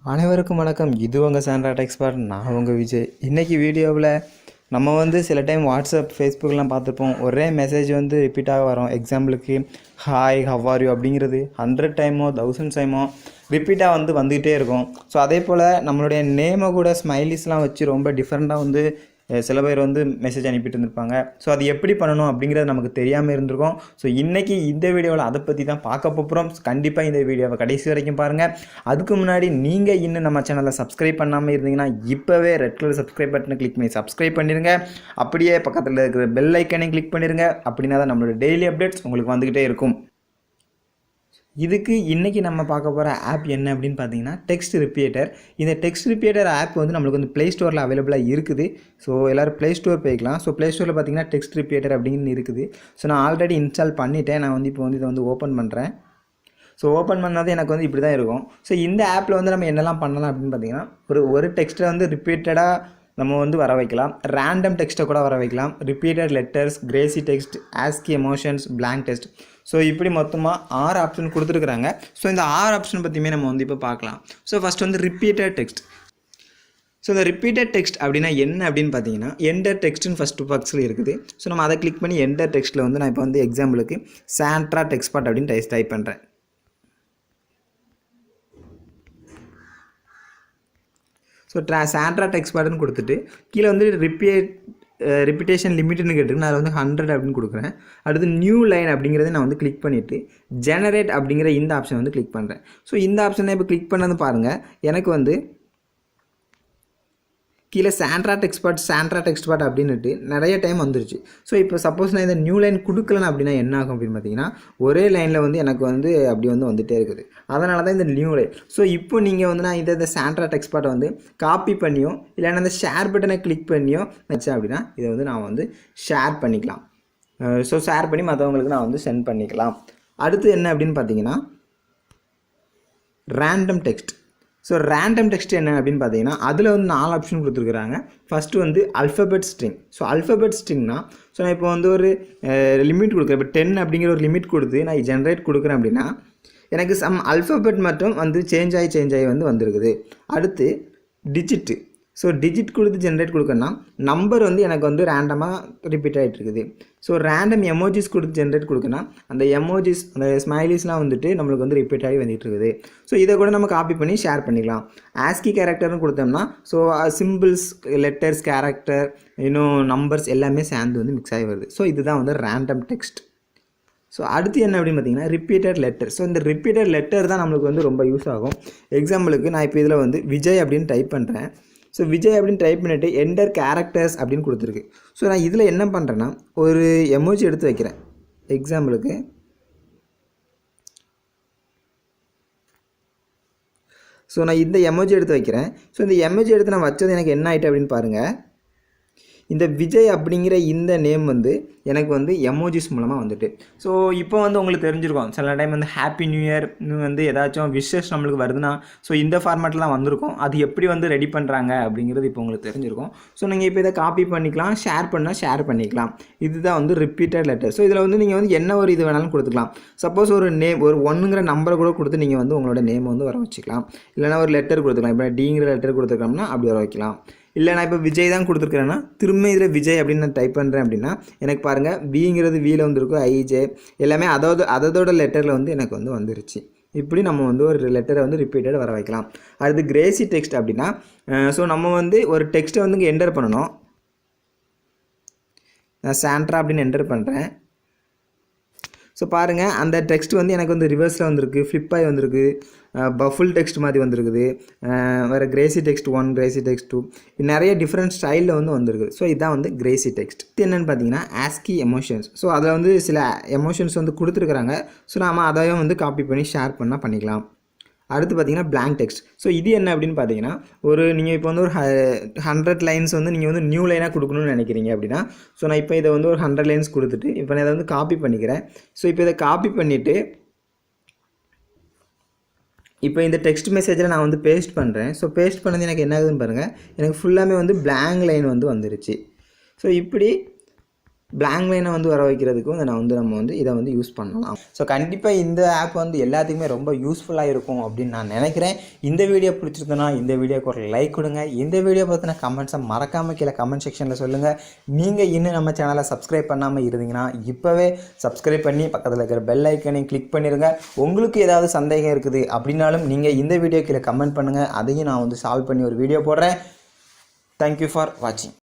அனைவருக்கும் வணக்கம். இது உங்கள் சாண்ட்ராட் எக்ஸ்பர்ட். நான் உங்கள் விஜய். இன்றைக்கி வீடியோவில் நம்ம வந்து சில டைம் வாட்ஸ்அப் ஃபேஸ்புக்கெலாம் பார்த்துருப்போம். ஒரே மெசேஜ் வந்து ரிப்பீட்டாக வரும். எக்ஸாம்பிளுக்கு ஹாய் ஹவ் ஆர் யூ அப்படிங்கிறது 100 டைமோ 1000 டைமோ ரிப்பீட்டாக வந்துக்கிட்டே இருக்கும். ஸோ அதே போல் நம்மளுடைய நேமை கூட ஸ்மைலிஸ்லாம் வச்சு ரொம்ப டிஃப்ரெண்ட்டாக வந்து சில பேர் வந்து மெசேஜ் அனுப்பிட்டு இருந்திருப்பாங்க. ஸோ அது எப்படி பண்ணணும் அப்படிங்கிறது நமக்கு தெரியாமல் இருந்திருக்கும். ஸோ இன்றைக்கி இந்த வீடியோவில் அதை பற்றி தான் பார்க்க போகிறோம். கண்டிப்பாக இந்த வீடியோவை கடைசி வரைக்கும் பாருங்கள். அதுக்கு முன்னாடி நீங்கள் இன்னும் நம்ம சேனலை சப்ஸ்கிரைப் பண்ணாமல் இருந்தீங்கன்னா இப்போவே ரெட் கலர் சப்ஸ்கிரைப் பட்டனை கிளிக் பண்ணி சப்ஸ்கிரைப் பண்ணிடுங்க. அப்படியே பக்கத்தில் இருக்கிற பெல் ஐக்கனையும் கிளிக் பண்ணிடுங்க. அப்படின்னா தான் நம்மளோட டெய்லி அப்டேட்ஸ் உங்களுக்கு வந்துக்கிட்டே இருக்கும். இதுக்கு இன்றைக்கி நம்ம பார்க்க போகிற ஆப் என்ன அப்படின்னு பார்த்தீங்கன்னா டெக்ஸ்ட் ரிப்பீட்டர். இந்த டெக்ஸ்ட் ரிப்பீட்டர் ஆப் வந்து நம்மளுக்கு வந்து ப்ளே ஸ்டோரில் அவைலபிளாக இருக்குது. ஸோ எல்லோரும் ப்ளே ஸ்டோர் போய்க்கலாம். ஸோ ப்ளே ஸ்டோரில் பார்த்தீங்கன்னா டெக்ஸ்ட் ரிப்பீட்டர் அப்படின்னு இருக்குது. ஸோ நான் ஆல்ரெடி இன்ஸ்டால் பண்ணிவிட்டேன். நான் வந்து இப்போ வந்து இதை வந்து ஓப்பன் பண்ணுறேன். ஸோ ஓப்பன் பண்ணாதே எனக்கு வந்து இப்படி தான் இருக்கும். ஸோ இந்த ஆப்பில் வந்து நம்ம என்னெல்லாம் பண்ணலாம் அப்படின்னு பார்த்தீங்கன்னா ஒரு டெக்ஸ்ட்டை வந்து ரிப்பீட்டடாக நம்ம வந்து வர வைக்கலாம். ரேண்டம் டெக்ஸ்ட்டை கூட வர வைக்கலாம். Repeated letters, crazy text, ASCII emotions, blank text. So இப்படி மொத்தமாக 6 ஆப்ஷன் கொடுத்துருக்குறாங்க. ஸோ இந்த 6 ஆப்ஷன் பற்றியுமே நம்ம வந்து இப்போ பார்க்கலாம். ஸோ ஃபஸ்ட் வந்து ரிப்பீட்டட் டெக்ஸ்ட். ஸோ இந்த ரிப்பீட்டட் டெக்ஸ்ட் அப்படின்னா என்ன அப்படின்னு பார்த்தீங்கன்னா என்டர் டெக்ஸ்ட்னு ஃபஸ்ட்டு பாக்ஸில் இருக்குது. ஸோ நம்ம அதை கிளிக் பண்ணி என்டர் டெக்ஸ்ட்டில் வந்து நான் இப்போ வந்து எக்ஸாம்பிளுக்கு சாண்ட்ராட் எக்ஸ்பர்ட் அப்படின்னு டைப் பண்ணுறேன். ஸோ சாண்ட்ராட் எக்ஸ்பர்ட்னு கொடுத்துட்டு கீழே வந்து ரிப்பீட்டேஷன் லிமிட்னு கேட்டுருக்கு. நான் அதில் வந்து 100 அப்படின்னு கொடுக்குறேன். அடுத்து நியூ லைன் அப்படிங்கிறத நான் வந்து கிளிக் பண்ணிவிட்டு ஜெனரேட் அப்படிங்கிற இந்த ஆப்ஷன் வந்து கிளிக் பண்ணுறேன். ஸோ இந்த ஆப்ஷனை இப்போ கிளிக் பண்ணது பாருங்கள். எனக்கு வந்து கீழே சாண்ட்ராட் எக்ஸ்பர்ட் அப்படின்னுட்டு நிறைய டைம் வந்துருச்சு. ஸோ இப்போ சப்போஸ் நான் இந்த நியூ லைன் கொடுக்கலன்னு அப்படின்னா என்ன ஆகும் அப்படின்னு பார்த்தீங்கன்னா ஒரே லைனில் வந்து எனக்கு வந்து அப்படி வந்து வந்துகிட்டே இருக்குது. அதனால தான் இந்த நியூ லைன். ஸோ இப்போ நீங்கள் வந்து நான் இந்த சாண்ட்ராட் எக்ஸ்பர்ட்டை வந்து காப்பி பண்ணியோ இல்லைன்னா இந்த ஷேர் பட்டனை கிளிக் பண்ணியோ வச்சேன் அப்படின்னா இதை வந்து நான் வந்து ஷேர் பண்ணிக்கலாம். ஸோ ஷேர் பண்ணி மற்றவங்களுக்கு நான் வந்து சென்ட் பண்ணிக்கலாம். அடுத்து என்ன அப்படின்னு பார்த்தீங்கன்னா random text. So random text என்ன அப்படின்னு பார்த்தீங்கன்னா அதில் வந்து 4 ஆப்ஷன் கொடுத்துருக்குறாங்க. ஃபஸ்ட்டு வந்து அல்ஃபபெட் ஸ்ட்ரிங். ஸோ அல்ஃபபெட் ஸ்ட்ரிங்னா ஸோ நான் இப்போ வந்து ஒரு லிமிட் கொடுக்குறேன். இப்போ 10 அப்படிங்கிற ஒரு லிமிட் கொடுத்து நான் ஜென்ரேட் கொடுக்குறேன் அப்படின்னா எனக்கு சம் அல்ஃபபெட் மட்டும் வந்து சேஞ்ச் ஆகி வந்து வந்திருக்குது. அடுத்து டிஜிட்டு. ஸோ டிஜிட் கொடுத்து ஜென்ரேட் கொடுக்கணும்னா நம்பர் வந்து எனக்கு வந்து ரேண்டமாக ரிப்பீட் ஆகிட்டு இருக்குது. ஸோ ரேண்டம் எமோஜிஸ் கொடுத்து ஜென்ரேட் கொடுக்கணும். அந்த எமோஜிஸ் அந்த ஸ்மைலிஸ்லாம் வந்துட்டு நம்மளுக்கு வந்து ரிப்பீட் ஆகி வந்துட்டு இருக்குது. ஸோ இதை கூட நம்ம காப்பி பண்ணி ஷேர் பண்ணிக்கலாம். ஆஸ்கி கேரக்டர்னு கொடுத்தோம்னா ஸோ சிம்பிள்ஸ், லெட்டர்ஸ், கேரக்டர், இன்னும் நம்பர்ஸ் எல்லாமே சேர்ந்து வந்து மிக்ஸ் ஆகி வருது. ஸோ இதுதான் வந்து ரேண்டம் டெக்ஸ்ட். ஸோ அடுத்து என்ன அப்படின்னு பார்த்தீங்கன்னா ரிப்பீட்டட் லெட்டர். ஸோ இந்த ரிப்பீட்டட் லெட்டர் தான் நம்மளுக்கு வந்து ரொம்ப யூஸ் ஆகும். எக்ஸாம்பிளுக்கு நான் இப்போ இதில் வந்து விஜய் அப்படின்னு டைப் பண்ணுறேன். ஸோ விஜய் அப்படின்னு டைப் பண்ணிவிட்டு என்டர் கேரக்டர்ஸ் அப்படின்னு கொடுத்துருக்கு. ஸோ நான் இதில் என்ன பண்ணுறேன்னா ஒரு எமோஜி எடுத்து வைக்கிறேன். எக்ஸாம்பிளுக்கு ஸோ நான் இந்த எமோஜி எடுத்து வைக்கிறேன். ஸோ இந்த எமோஜி எடுத்து நான் வச்சது எனக்கு என்ன ஆகிட்டு அப்படின்னு பாருங்கள். இந்த விஜய் அப்படிங்கிற இந்த நேம் வந்து எனக்கு வந்து எமோஜிஸ் மூலமாக வந்துட்டு. ஸோ இப்போ வந்து உங்களுக்கு தெரிஞ்சிருக்கும் சில டைம் வந்து ஹாப்பி நியூ இயர் வந்து ஏதாச்சும் விஷஸ் நம்மளுக்கு வருதுன்னா ஸோ இந்த ஃபார்மேட்லாம் வந்திருக்கும். அது எப்படி வந்து ரெடி பண்ணுறாங்க அப்படிங்கிறது இப்போ உங்களுக்கு தெரிஞ்சிருக்கும். ஸோ நீங்கள் இப்போ இதை காப்பி பண்ணிக்கலாம், ஷேர் பண்ணால் ஷேர் பண்ணிக்கலாம். இதுதான் வந்து ரிப்பீட்டட் லெட்டர். ஸோ இதில் வந்து நீங்கள் வந்து என்ன ஒரு இது வேணாலும் கொடுத்துக்கலாம். சப்போஸ் ஒரு நேம் ஒரு 1ங்கிற நம்பரை கூட கொடுத்து நீங்கள் வந்து உங்களோட நேம் வந்து வர வச்சுக்கலாம். இல்லைனா ஒரு லெட்டர் கொடுத்துக்கலாம். இப்போ டிங்கிற லெட்டர் கொடுத்துருக்கோம்னா அப்படி வர வைக்கலாம். இல்லை நான் இப்போ விஜய் தான் கொடுத்துருக்குறேன்னா திரும்ப இதில் விஜய் அப்படின்னு நான் டைப் பண்ணுறேன் அப்படின்னா எனக்கு பாருங்கள் விங்கிறது வியில் வந்துருக்கும், ஐஜே எல்லாமே அதோட லெட்டரில் வந்து எனக்கு வந்து வந்துருச்சு. இப்படி நம்ம வந்து ஒரு லெட்டரை வந்து ரிப்பீட்டட் வர வைக்கலாம். அடுத்து கிரேசி டெக்ஸ்ட் அப்படின்னா ஸோ நம்ம வந்து ஒரு டெக்ஸ்ட்டை வந்து இங்கே என்டர் பண்ணணும். நான் சாண்ட்ரா அப்படின்னு என்டர் பண்ணுறேன். ஸோ பாருங்கள் அந்த டெக்ஸ்ட் வந்து எனக்கு வந்து ரிவர்ஸில் வந்திருக்கு, ஃப்ளிப்பாகி வந்திருக்கு, பஃபுல் டெக்ஸ்ட் மாதிரி வந்திருக்குது, வேறு கிரேசி டெக்ஸ்ட் 1, கிரேசி டெக்ஸ்ட் 2, நிறைய டிஃப்ரெண்ட் ஸ்டைலில் வந்து வந்திருக்கு. ஸோ இதுதான் வந்து கிரேசி டெக்ஸ்ட். என்னென்னு பார்த்தீங்கன்னா ஆஸ்கி எமோஷன்ஸ். ஸோ அதில் வந்து சில எமோஷன்ஸ் வந்து கொடுத்துருக்குறாங்க. ஸோ நாம் அதையும் வந்து காப்பி பண்ணி ஷேர் பண்ணால் பண்ணிக்கலாம். அடுத்து பார்த்தீங்கன்னா பிளாங்க் டெக்ஸ்ட். ஸோ இது என்ன அப்படின்னு பார்த்தீங்கன்னா நீங்கள் இப்போ வந்து ஒரு 100 லைன்ஸ் வந்து நீங்கள் வந்து நியூ லைனாக கொடுக்கணும்னு நினைக்கிறீங்க அப்படின்னா ஸோ நான் இப்போ இதை வந்து ஒரு 100 லைன்ஸ் கொடுத்துட்டு இப்போ நான் இதை வந்து காப்பி பண்ணிக்கிறேன். ஸோ இப்போ இதை காப்பி பண்ணிவிட்டு இப்போ இந்த டெக்ஸ்ட் மெசேஜில் நான் வந்து பேஸ்ட் பண்ணுறேன். ஸோ பேஸ்ட் பண்ணது எனக்கு என்ன ஆகுதுன்னு பாருங்கள். எனக்கு ஃபுல்லாமே வந்து பிளாங்க் லைன் வந்து வந்துருச்சு. ஸோ இப்படி பிளாங்க் லைனை வந்து வர வைக்கிறதுக்கும் நம்ம வந்து இதை வந்து யூஸ் பண்ணலாம். ஸோ கண்டிப்பாக இந்த ஆப் வந்து எல்லாத்துக்குமே ரொம்ப யூஸ்ஃபுல்லாக இருக்கும் அப்படின்னு நான் நினைக்கிறேன். இந்த வீடியோ பிடிச்சிருந்தோன்னா இந்த வீடியோக்கு ஒரு லைக் கொடுங்க. இந்த வீடியோ பற்றின கமெண்ட்ஸை மறக்காமல் கீழே கமெண்ட் செக்ஷனில் சொல்லுங்கள். நீங்கள் இன்னும் நம்ம சேனலை சப்ஸ்கிரைப் பண்ணாமல் இருந்தீங்கன்னா இப்போவே சப்ஸ்கிரைப் பண்ணி பக்கத்தில் இருக்கிற பெல் ஐக்கனையும் கிளிக் பண்ணிடுங்க. உங்களுக்கு ஏதாவது சந்தேகம் இருக்குது அப்படின்னாலும் நீங்கள் இந்த வீடியோ கீழே கமெண்ட் பண்ணுங்கள். அதையும் நான் வந்து சால்வ் பண்ணி ஒரு வீடியோ போடுறேன். தேங்க்யூ ஃபார் வாட்சிங்.